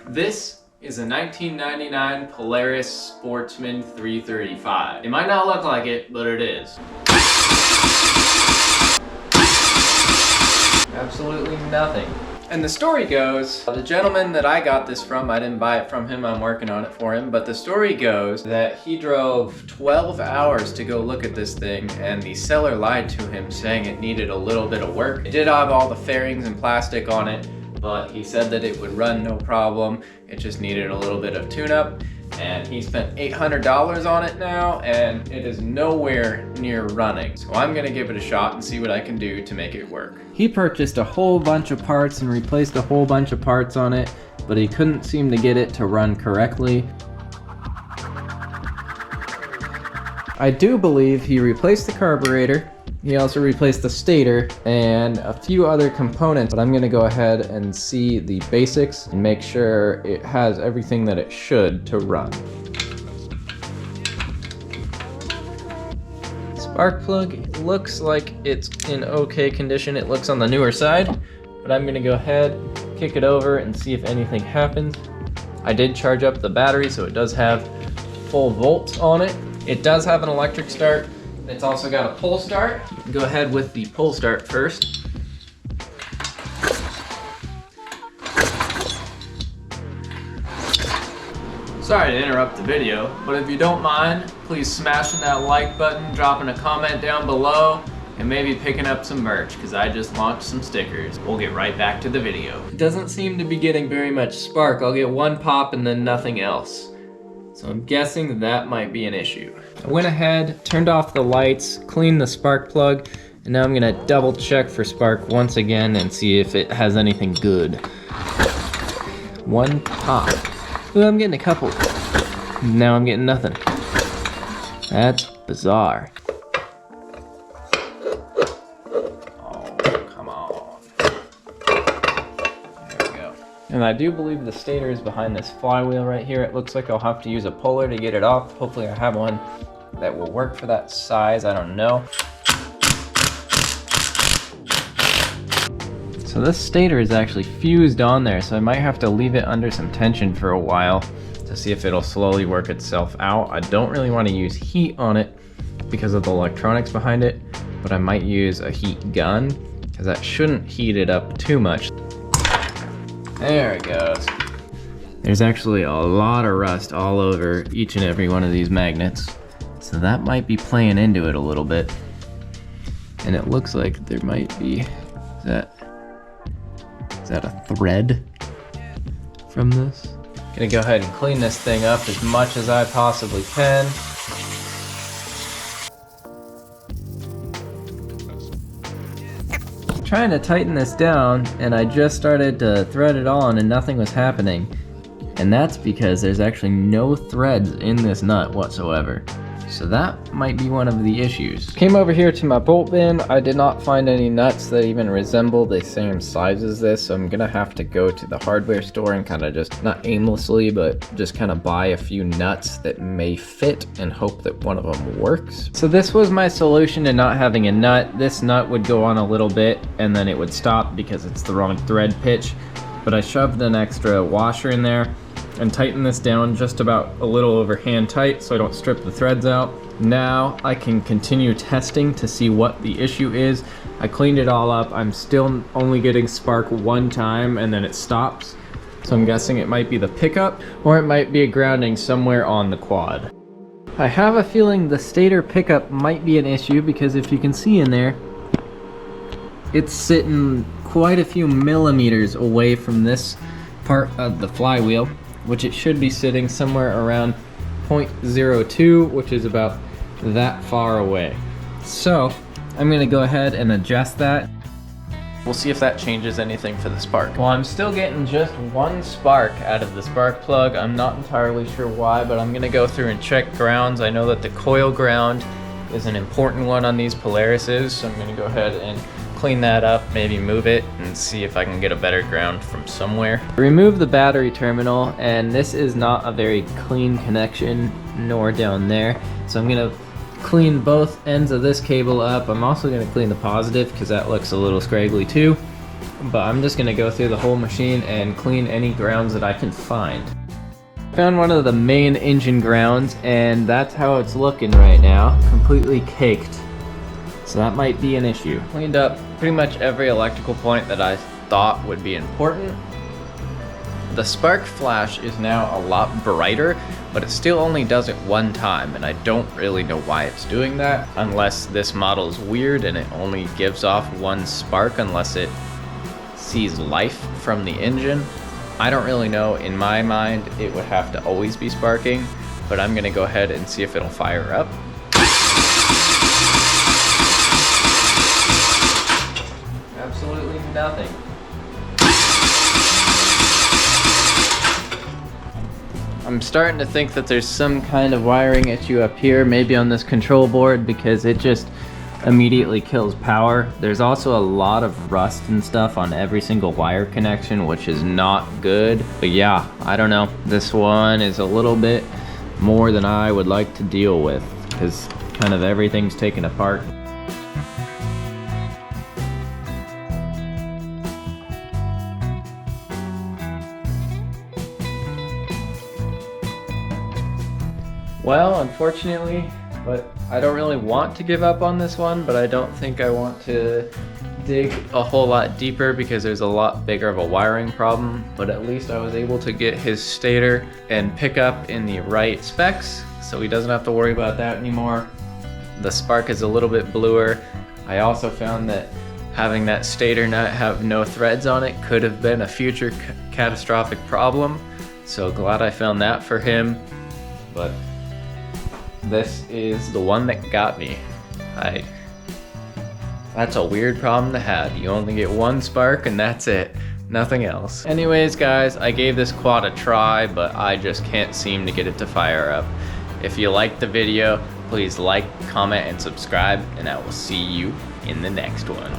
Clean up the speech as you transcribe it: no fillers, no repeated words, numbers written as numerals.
This is a 1999 Polaris Sportsman 335. It might not look like it, but it is. Absolutely nothing. And the story goes, the gentleman that I got this from, I didn't buy it from him, I'm working on it for him, but the story goes that he drove 12 hours to go look at this thing, and the seller lied to him saying it needed a little bit of work. It did have all the fairings and plastic on it, but he said that it would run no problem. It just needed a little bit of tune-up, and he spent $800 on it now, and it is nowhere near running. So I'm gonna give it a shot and see what I can do to make it work. He purchased a whole bunch of parts and replaced a whole bunch of parts on it, but he couldn't seem to get it to run correctly. I do believe he replaced the carburetor. He also replaced the stator and a few other components, but I'm gonna go ahead and see the basics and make sure it has everything that it should to run. Spark plug looks like it's in okay condition. It looks on the newer side, but I'm gonna go ahead, kick it over and see if anything happens. I did charge up the battery, so it does have full volts on it. It does have an electric start. It's also got a pull start. Go ahead with the pull start first. Sorry to interrupt the video, but if you don't mind, please smashing that like button, dropping a comment down below, and maybe picking up some merch, because I just launched some stickers. We'll get right back to the video. It doesn't seem to be getting very much spark. I'll get one pop and then nothing else. So I'm guessing that might be an issue. I went ahead, turned off the lights, cleaned the spark plug, and now I'm gonna double check for spark once again and see if it has anything good. One pop. Ooh, I'm getting a couple. Now I'm getting nothing. That's bizarre. And I do believe the stator is behind this flywheel right here. It looks like I'll have to use a puller to get it off. Hopefully I have one that will work for that size, I don't know. So this stator is actually fused on there, so I might have to leave it under some tension for a while to see if it'll slowly work itself out. I don't really want to use heat on it because of the electronics behind it, but I might use a heat gun because that shouldn't heat it up too much. There it goes. There's actually a lot of rust all over each and every one of these magnets. So that might be playing into it a little bit. And it looks like there might be, is that a thread from this? Gonna go ahead and clean this thing up as much as I possibly can. Trying to tighten this down, and I just started to thread it on and nothing was happening. And that's because there's actually no threads in this nut whatsoever. So that might be one of the issues. Came over here to my bolt bin. I did not find any nuts that even resemble the same size as this, so I'm gonna have to go to the hardware store and kind of just, not aimlessly, but just kind of buy a few nuts that may fit and hope that one of them works. So this was my solution to not having a nut. This nut would go on a little bit and then it would stop because it's the wrong thread pitch. But I shoved an extra washer in there and tighten this down just about a little over hand tight so I don't strip the threads out. Now I can continue testing to see what the issue is. I cleaned it all up. I'm still only getting spark one time and then it stops. So I'm guessing it might be the pickup or it might be a grounding somewhere on the quad. I have a feeling the stator pickup might be an issue because if you can see in there, it's sitting quite a few millimeters away from this part of the flywheel, which it should be sitting somewhere around 0.02, which is about that far away. So I'm gonna go ahead and adjust that. We'll see if that changes anything for the spark. Well, I'm still getting just one spark out of the spark plug. I'm not entirely sure why, but I'm gonna go through and check grounds. I know that the coil ground is an important one on these Polarises, so I'm gonna go ahead and clean that up, maybe move it and see if I can get a better ground from somewhere. Remove the battery terminal, and this is not a very clean connection, nor down there. So I'm gonna clean both ends of this cable up. I'm also gonna clean the positive because that looks a little scraggly too. but I'm just gonna go through the whole machine and clean any grounds that I can find. Found one of the main engine grounds, and that's how it's looking right now, completely caked. So that might be an issue. Cleaned up pretty much every electrical point that I thought would be important. The spark flash is now a lot brighter, but it still only does it one time, and I don't really know why it's doing that, unless this model is weird and it only gives off one spark unless it sees life from the engine. I don't really know. In my mind, it would have to always be sparking, but I'm gonna go ahead and see if it'll fire up. Absolutely nothing. I'm starting to think that there's some kind of wiring issue up here, maybe on this control board, because it just immediately kills power. There's also a lot of rust and stuff on every single wire connection, which is not good. But yeah, I don't know. This one is a little bit more than I would like to deal with, because kind of everything's taken apart. Well, unfortunately, but I don't really want to give up on this one, but I don't think I want to dig a whole lot deeper because there's a lot bigger of a wiring problem. But at least I was able to get his stator and pickup in the right specs, so he doesn't have to worry about that anymore. The spark is a little bit bluer. I also found that having that stator nut have no threads on it could have been a future catastrophic problem. So glad I found that for him. But this is the one that got me. That's a weird problem to have. You only get one spark and that's it. Nothing else. Anyways, guys, I gave this quad a try, but I just can't seem to get it to fire up. If you liked the video, please like, comment, and subscribe, and I will see you in the next one.